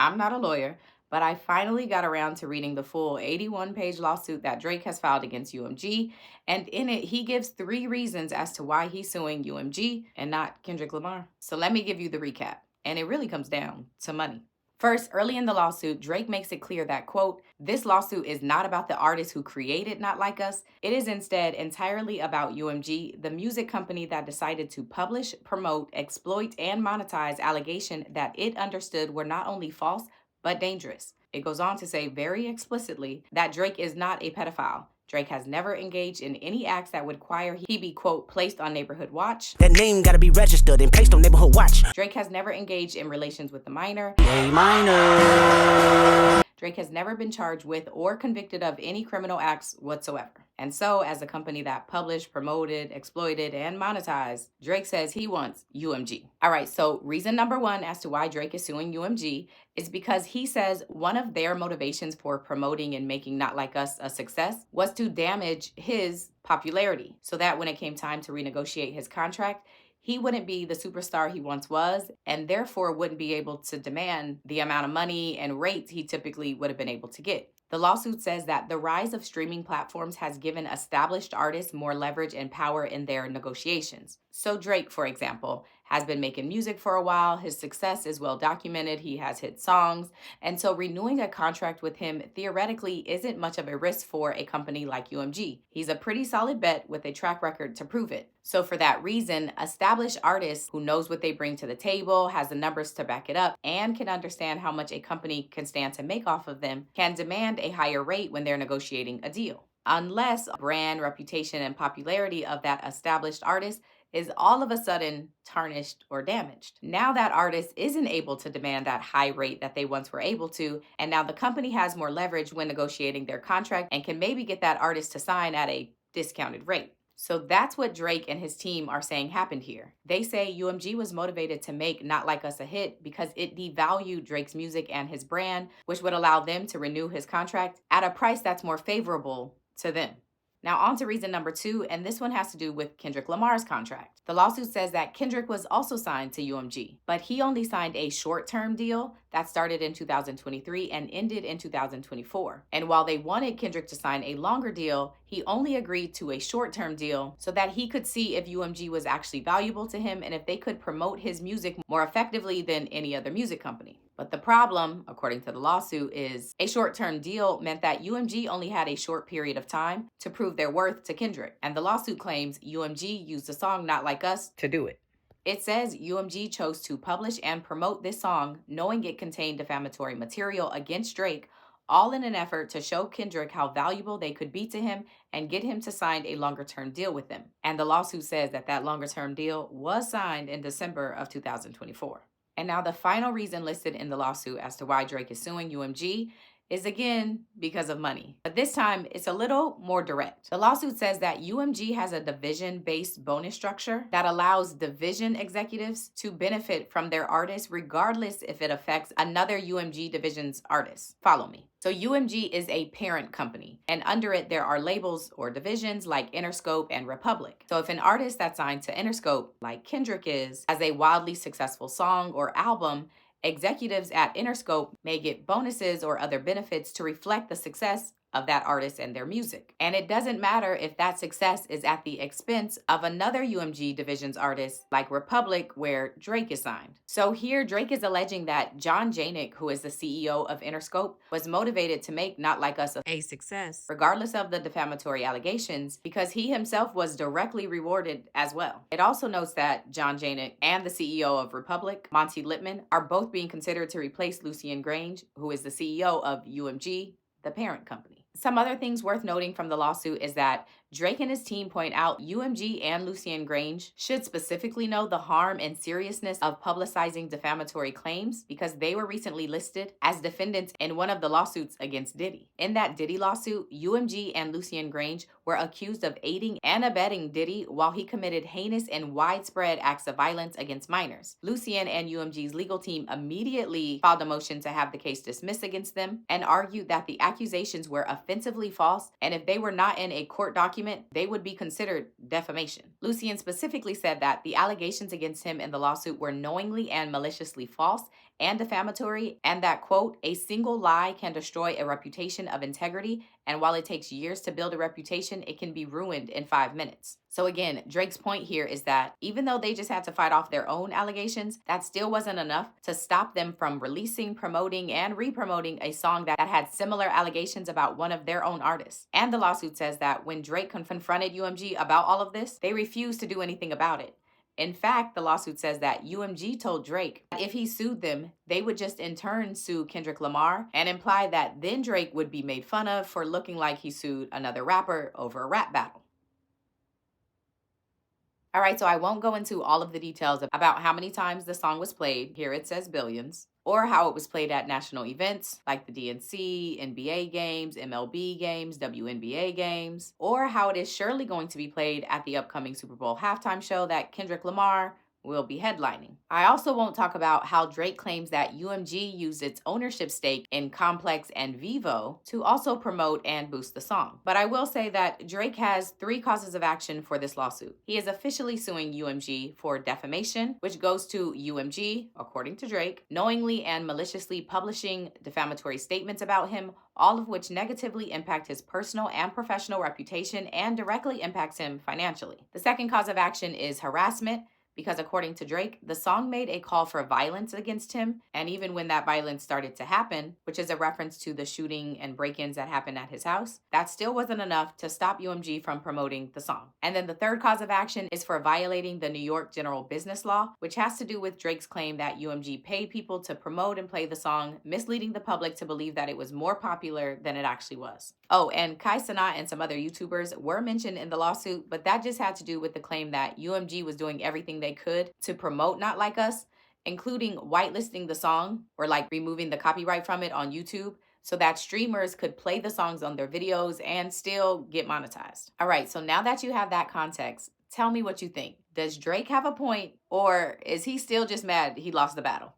I'm not a lawyer, but I finally got around to reading the full 81-page lawsuit that Drake has filed against UMG. And in it, he gives 3 reasons as to why he's suing UMG and not Kendrick Lamar. So let me give you the recap. And it really comes down to money. First, early in the lawsuit, Drake makes it clear that, quote, this lawsuit is not about the artists who created Not Like Us. It is instead entirely about UMG, the music company that decided to publish, promote, exploit, and monetize allegations that it understood were not only false, but dangerous. It goes on to say very explicitly that Drake is not a pedophile. Drake has never engaged in any acts that would require he be, quote, placed on neighborhood watch. That name gotta be registered and placed on neighborhood watch. Drake has never engaged in relations with a minor. A minor. Drake has never been charged with or convicted of any criminal acts whatsoever. And so, as a company that published, promoted, exploited, and monetized, Drake says he wants UMG. All right, so reason number 1 as to why Drake is suing UMG is because he says one of their motivations for promoting and making Not Like Us a success was to damage his popularity, so that when it came time to renegotiate his contract, he wouldn't be the superstar he once was, and therefore wouldn't be able to demand the amount of money and rates he typically would have been able to get. The lawsuit says that the rise of streaming platforms has given established artists more leverage and power in their negotiations. So Drake, for example, has been making music for a while. His success is well documented. He has hit songs. And so renewing a contract with him theoretically isn't much of a risk for a company like UMG. He's a pretty solid bet with a track record to prove it. So for that reason, established artists who knows what they bring to the table, has the numbers to back it up, and can understand how much a company can stand to make off of them, can demand a higher rate when they're negotiating a deal. Unless brand, reputation, and popularity of that established artist is all of a sudden tarnished or damaged. Now that artist isn't able to demand that high rate that they once were able to, and now the company has more leverage when negotiating their contract and can maybe get that artist to sign at a discounted rate. So that's what Drake and his team are saying happened here. They say UMG was motivated to make Not Like Us a hit because it devalued Drake's music and his brand, which would allow them to renew his contract at a price that's more favorable to them. Now on to reason number 2, and this one has to do with Kendrick Lamar's contract. The lawsuit says that Kendrick was also signed to UMG, but he only signed a short-term deal that started in 2023 and ended in 2024. And while they wanted Kendrick to sign a longer deal, he only agreed to a short-term deal so that he could see if UMG was actually valuable to him and if they could promote his music more effectively than any other music company. But the problem, according to the lawsuit, is a short-term deal meant that UMG only had a short period of time to prove their worth to Kendrick. And the lawsuit claims UMG used the song Not Like Us to do it. It says UMG chose to publish and promote this song knowing it contained defamatory material against Drake, all in an effort to show Kendrick how valuable they could be to him and get him to sign a longer-term deal with them. And the lawsuit says that that longer-term deal was signed in December of 2024. And now the final reason listed in the lawsuit as to why Drake is suing UMG is again because of money. But this time it's a little more direct. The lawsuit says that UMG has a division-based bonus structure that allows division executives to benefit from their artists regardless if it affects another UMG division's artist. Follow me. So UMG is a parent company, and under it there are labels or divisions like Interscope and Republic. So if an artist that's signed to Interscope, like Kendrick is, has a wildly successful song or album, executives at Interscope may get bonuses or other benefits to reflect the success of that artist and their music. And it doesn't matter if that success is at the expense of another UMG division's artist like Republic, where Drake is signed. So here Drake is alleging that John Janik, who is the CEO of Interscope, was motivated to make Not Like Us a success, regardless of the defamatory allegations, because he himself was directly rewarded as well. It also notes that John Janik and the CEO of Republic, Monty Littman, are both being considered to replace Lucien Grange, who is the CEO of UMG, the parent company. Some other things worth noting from the lawsuit is that Drake and his team point out UMG and Lucien Grange should specifically know the harm and seriousness of publicizing defamatory claims because they were recently listed as defendants in one of the lawsuits against Diddy. In that Diddy lawsuit, UMG and Lucien Grange were accused of aiding and abetting Diddy while he committed heinous and widespread acts of violence against minors. Lucien and UMG's legal team immediately filed a motion to have the case dismissed against them and argued that the accusations were offensively false, and if they were not in a court document, they would be considered defamation. Lucien specifically said that the allegations against him in the lawsuit were knowingly and maliciously false, and defamatory, and that, quote, a single lie can destroy a reputation of integrity, and while it takes years to build a reputation, it can be ruined in 5 minutes. So again, Drake's point here is that even though they just had to fight off their own allegations, that still wasn't enough to stop them from releasing, promoting, and re-promoting a song that had similar allegations about one of their own artists. And the lawsuit says that when Drake confronted UMG about all of this, they refused to do anything about it. In fact, the lawsuit says that UMG told Drake that if he sued them, they would just in turn sue Kendrick Lamar, and imply that then Drake would be made fun of for looking like he sued another rapper over a rap battle. All right, so I won't go into all of the details about how many times the song was played. Here it says billions. Or how it was played at national events like the DNC, NBA games, MLB games, WNBA games, or how it is surely going to be played at the upcoming Super Bowl halftime show that Kendrick Lamar will be headlining. I also won't talk about how Drake claims that UMG used its ownership stake in Complex and Vivo to also promote and boost the song. But I will say that Drake has 3 causes of action for this lawsuit. He is officially suing UMG for defamation, which goes to UMG, according to Drake, knowingly and maliciously publishing defamatory statements about him, all of which negatively impact his personal and professional reputation and directly impacts him financially. The second cause of action is harassment, because according to Drake, the song made a call for violence against him, and even when that violence started to happen, which is a reference to the shooting and break-ins that happened at his house, that still wasn't enough to stop UMG from promoting the song. And then the third cause of action is for violating the New York General Business Law, which has to do with Drake's claim that UMG paid people to promote and play the song, misleading the public to believe that it was more popular than it actually was. Oh, and Kai Cenat and some other YouTubers were mentioned in the lawsuit, but that just had to do with the claim that UMG was doing everything they could to promote Not Like Us, including whitelisting the song or like removing the copyright from it on YouTube so that streamers could play the songs on their videos and still get monetized. All right, so now that you have that context, tell me what you think. Does Drake have a point, or is he still just mad he lost the battle?